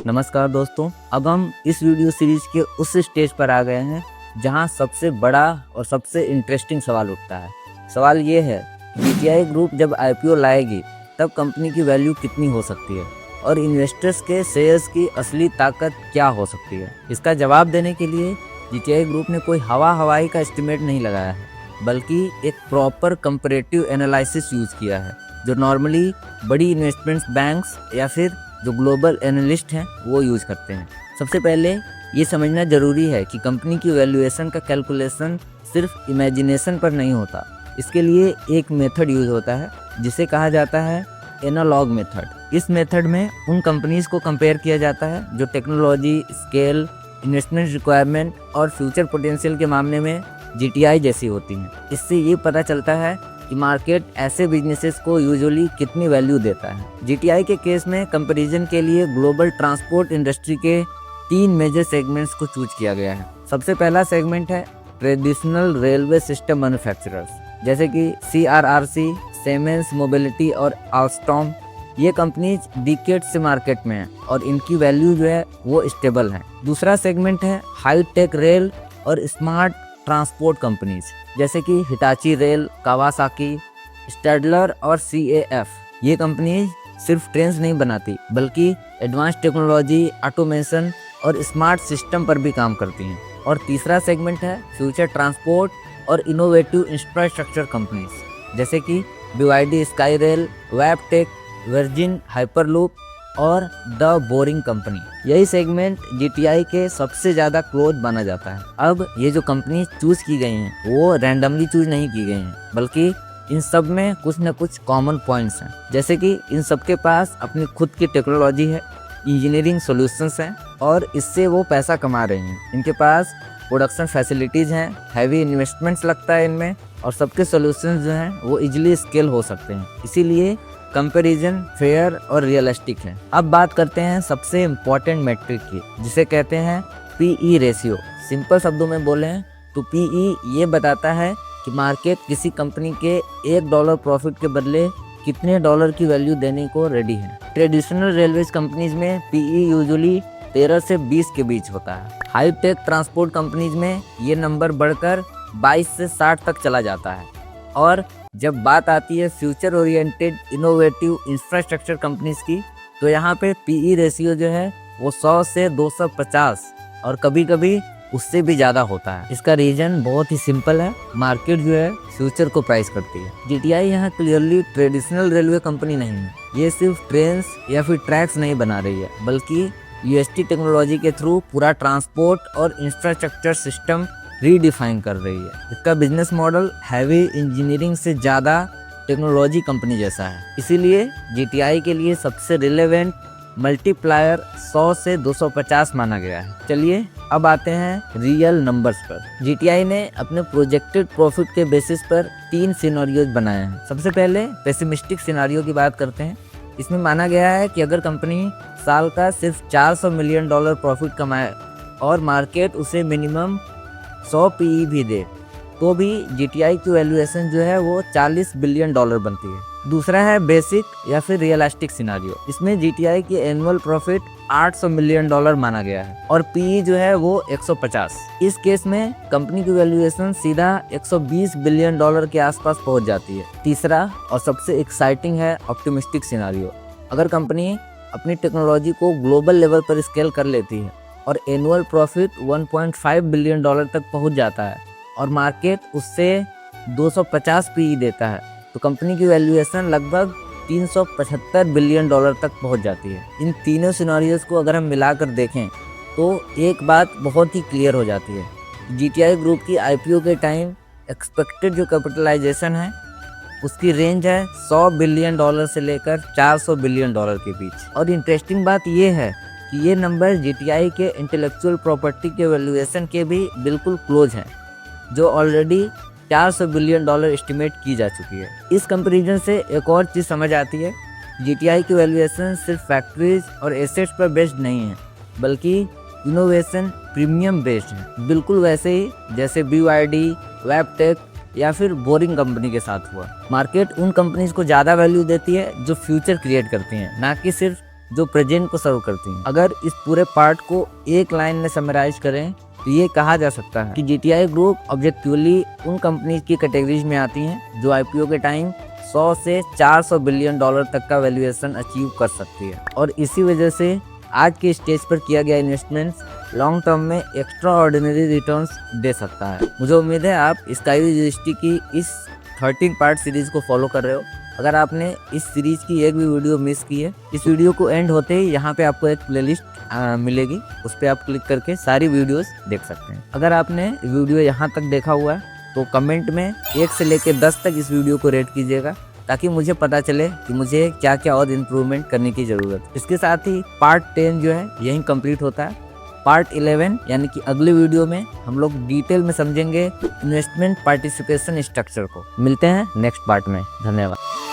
नमस्कार दोस्तों, अब हम इस वीडियो सीरीज के उस स्टेज पर आ गए हैं जहां सबसे बड़ा और सबसे इंटरेस्टिंग सवाल उठता है। सवाल ये है कि जीटीआई ग्रुप जब आईपीओ लाएगी तब कंपनी की वैल्यू कितनी हो सकती है और इन्वेस्टर्स के शेयर्स की असली ताकत क्या हो सकती है। इसका जवाब देने के लिए जीटीआई ग्रुप ने कोई हवाई का एस्टिमेट नहीं लगाया है, बल्कि एक प्रॉपर कंपैरेटिव एनालिसिस यूज़ किया है जो नॉर्मली बड़ी इन्वेस्टमेंट्स बैंक्स या फिर जो ग्लोबल एनालिस्ट हैं वो यूज़ करते हैं। सबसे पहले ये समझना ज़रूरी है कि कंपनी की वैल्यूएशन का कैलकुलेशन सिर्फ इमेजिनेशन पर नहीं होता। इसके लिए एक मेथड यूज़ होता है जिसे कहा जाता है एनालॉग मेथड। इस मेथड में उन कंपनीज़ को कंपेयर किया जाता है जो टेक्नोलॉजी, स्केल, इन्वेस्टमेंट रिक्वायरमेंट और फ्यूचर पोटेंशियल के मामले में जीटीआई जैसी होती हैं। इससे ये पता चलता है कि मार्केट ऐसे बिजनेसेस को यूजुअली कितनी वैल्यू देता है। जीटीआई के केस में कंपैरिजन के लिए ग्लोबल ट्रांसपोर्ट इंडस्ट्री के 3 मेजर सेगमेंट्स को चूज किया गया है। सबसे पहला सेगमेंट है ट्रेडिशनल रेलवे सिस्टम मैन्युफैक्चरर्स, जैसे कि CRRC, सीमेंस मोबिलिटी और आल्स्टॉम। ये कंपनीज डिकेड से मार्केट में है और इनकी वैल्यू जो है वो स्टेबल है। दूसरा सेगमेंट है हाई टेक रेल और स्मार्ट ट्रांसपोर्ट कंपनीज, जैसे कि हिटाची रेल, कावासाकी, स्टैडलर और CAF। ये कंपनीज सिर्फ ट्रेन्स नहीं बनाती बल्कि एडवांस टेक्नोलॉजी, ऑटोमेशन और स्मार्ट सिस्टम पर भी काम करती हैं। और तीसरा सेगमेंट है फ्यूचर ट्रांसपोर्ट और इनोवेटिव इंफ्रास्ट्रक्चर कंपनीज, जैसे कि BYD sky rail, वेबटेक, virgin hyperloop और द बोरिंग कंपनी। यही सेगमेंट जीटीआई के सबसे ज़्यादा क्लोज माना जाता है। अब ये जो कंपनी चूज की गई हैं वो रैंडमली चूज नहीं की गई हैं, बल्कि इन सब में कुछ न कुछ कॉमन पॉइंट्स हैं। जैसे कि इन सब के पास अपनी खुद की टेक्नोलॉजी है, इंजीनियरिंग सॉल्यूशंस हैं और इससे वो पैसा कमा रहे हैं। इनके पास प्रोडक्शन फैसिलिटीज़ हैं, हैवी इन्वेस्टमेंट्स लगता है इनमें और सबके सॉल्यूशंस जो हैं वो इजीली स्केल हो सकते हैं। इसीलिए कंपैरिजन फेयर और रियलिस्टिक है। अब बात करते हैं सबसे इम्पोर्टेंट मैट्रिक की, जिसे कहते हैं PE रेशियो। सिंपल शब्दों में बोलें तो PE ये बताता है कि मार्केट किसी कंपनी के $1 प्रॉफिट के बदले कितने डॉलर की वैल्यू देने को रेडी है। ट्रेडिशनल रेलवेज कंपनीज में PE यूजुअली 13 से 20 के बीच होता है। हाई टेक ट्रांसपोर्ट कंपनीज में ये नंबर बढ़कर 22 से 60 तक चला जाता है। और जब बात आती है future oriented innovative infrastructure companies की, तो यहाँ पे PE रेशियो जो है वो 100 से 250 और कभी कभी उससे भी ज़्यादा होता है। इसका रीज़न बहुत ही सिंपल है, मार्केट जो है फ्यूचर को प्राइस करती है। जीटीआई यहाँ क्लियरली ट्रेडिशनल रेलवे कंपनी नहीं है। ये सिर्फ ट्रेन्स या फिर ट्रैक्स नहीं बना रही है, बल्कि UST टेक्नोलॉजी के थ्रू पूरा ट्रांसपोर्ट और इंफ्रास्ट्रक्चर सिस्टम रीडिफाइन कर रही है। इसका बिजनेस मॉडल हैवी इंजीनियरिंग से ज़्यादा टेक्नोलॉजी कंपनी जैसा है। इसीलिए जीटीआई के लिए सबसे रिलेवेंट मल्टीप्लायर 100 से 250 माना गया है। चलिए अब आते हैं रियल नंबर्स पर। जीटीआई ने अपने प्रोजेक्टेड प्रॉफिट के बेसिस पर 3 सिनेरियोज बनाए हैं। सबसे पहले पेसिमिस्टिक सिनेरियो की बात करते हैं। इसमें माना गया है कि अगर कंपनी साल का सिर्फ $400 मिलियन प्रॉफिट कमाए और मार्केट उसे मिनिमम 100 PE भी दे, तो भी जीटीआई की वैल्यूएशन जो है वो $40 बिलियन बनती है। दूसरा है बेसिक या फिर रियलिस्टिक सिनेरियो। इसमें जीटीआई की एनुअल प्रॉफिट $800 मिलियन माना गया है और PE जो है वो 150। इस केस में कंपनी की वैल्यूएशन सीधा $120 बिलियन के आसपास पहुंच जाती है। तीसरा और सबसे एक्साइटिंग है ऑप्टिमिस्टिक सिनेरियो। अगर कंपनी अपनी टेक्नोलॉजी को ग्लोबल लेवल पर स्केल कर लेती है और एनुअल प्रॉफिट $1.5 बिलियन तक पहुंच जाता है और मार्केट उससे 250 PE देता है, तो कंपनी की वैल्यूएशन लगभग $375 बिलियन तक पहुंच जाती है। इन तीनों सिनेरियोज को अगर हम मिलाकर देखें तो एक बात बहुत ही क्लियर हो जाती है। जीटीआई ग्रुप की IPO के टाइम एक्सपेक्टेड जो कैपिटलाइजेशन है उसकी रेंज है $100 बिलियन से लेकर $400 बिलियन के बीच। और इंटरेस्टिंग बात यह है कि ये नंबर जीटीआई के इंटेलेक्चुअल प्रॉपर्टी के वैल्यूएशन के भी बिल्कुल क्लोज हैं, जो ऑलरेडी $400 बिलियन एस्टिमेट की जा चुकी है। इस कंपैरिजन से एक और चीज़ समझ आती है, जीटीआई की वैल्यूएशन सिर्फ फैक्ट्रीज और एसेट्स पर बेस्ड नहीं है, बल्कि इनोवेशन प्रीमियम बेस्ड है। बिल्कुल वैसे ही जैसे BYD, वेबटेक या फिर बोरिंग कंपनी के साथ हुआ। मार्केट उन कंपनीज को ज़्यादा वैल्यू देती है जो फ्यूचर क्रिएट करती हैं, ना कि सिर्फ जो प्रेजेंट को सर्व करती हैं। अगर इस पूरे पार्ट को एक लाइन में समराइज करें तो ये कहा जा सकता है कि जीटीआई ग्रुप ऑब्जेक्टिवली उन कंपनीज की कैटेगरीज में आती हैं जो आईपीओ के टाइम 100 से 400 बिलियन डॉलर तक का वैल्यूएशन अचीव कर सकती है, और इसी वजह से आज के स्टेज पर किया गया इन्वेस्टमेंट्स लॉन्ग टर्म में एक्स्ट्रा ऑर्डिनरी रिटर्न्स दे सकता है। मुझे उम्मीद है आप स्काईवी जीएसटी की इस 13 पार्ट सीरीज को फॉलो कर रहे हो। अगर आपने इस सीरीज की एक भी वीडियो मिस की है, इस वीडियो को एंड होते ही यहाँ पे आपको एक प्लेलिस्ट मिलेगी, उस पर आप क्लिक करके सारी वीडियोस देख सकते हैं। अगर आपने वीडियो यहाँ तक देखा हुआ है तो कमेंट में 1 से लेकर 10 तक इस वीडियो को रेट कीजिएगा, ताकि मुझे पता चले कि मुझे क्या क्या और इम्प्रूवमेंट करने की ज़रूरत है। इसके साथ ही पार्ट 10 जो है यहीं कंप्लीट होता है। पार्ट 11 यानी कि अगले वीडियो में हम लोग डिटेल में समझेंगे इन्वेस्टमेंट पार्टिसिपेशन स्ट्रक्चर को। मिलते हैं नेक्स्ट पार्ट में। धन्यवाद।